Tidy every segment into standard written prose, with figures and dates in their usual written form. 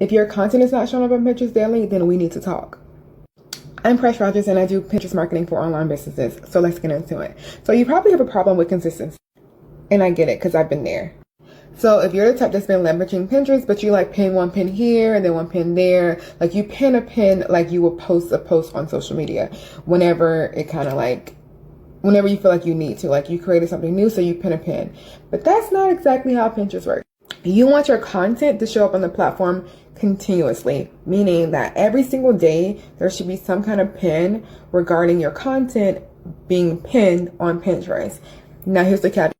If your content is not showing up on Pinterest daily, then we need to talk. I'm Presh Rogers and I do Pinterest marketing for online businesses. So let's get into it. So you probably have a problem with consistency. And I get it because I've been there. So if you're the type that's been leveraging Pinterest, but you like pin one pin here and then one pin there, like you pin a pin like you will post a post on social media whenever it kind of like, whenever you feel like you need to, like you created something new, so you pin a pin. But that's not exactly how Pinterest works. You want your content to show up on the platform continuously, meaning that every single day there should be some kind of pin regarding your content being pinned on Pinterest. Now here's the caveat.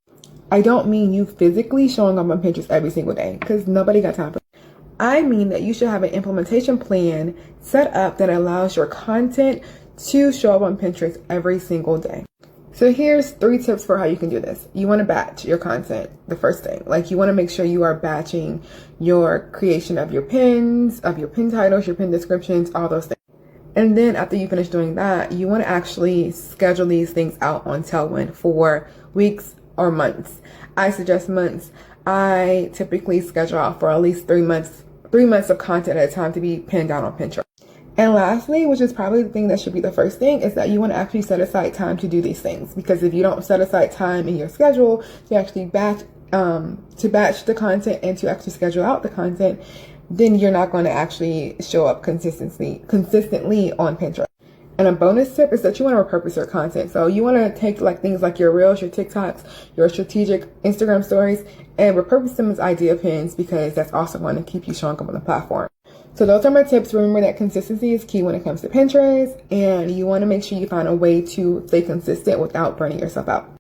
I don't mean you physically showing up on Pinterest every single day because nobody got time for it. I mean that you should have an implementation plan set up that allows your content to show up on Pinterest every single day. So here's 3 tips for how you can do this. You want to batch your content, the first thing. Like you want to make sure you are batching your creation of your pins, of your pin titles, your pin descriptions, all those things. And then after you finish doing that, you want to actually schedule these things out on Tailwind for weeks or months. I suggest months. I typically schedule out for at least 3 months of content at a time to be pinned down on Pinterest. And lastly, which is probably the thing that should be the first thing, is that you want to actually set aside time to do these things. Because if you don't set aside time in your schedule to actually batch the content and to actually schedule out the content, then you're not going to actually show up consistently on Pinterest. And a bonus tip is that you want to repurpose your content. So you want to take like things like your Reels, your TikToks, your strategic Instagram stories, and repurpose them as idea pins because that's also going to keep you showing up on the platform. So those are my tips. Remember that consistency is key when it comes to Pinterest, and you want to make sure you find a way to stay consistent without burning yourself out.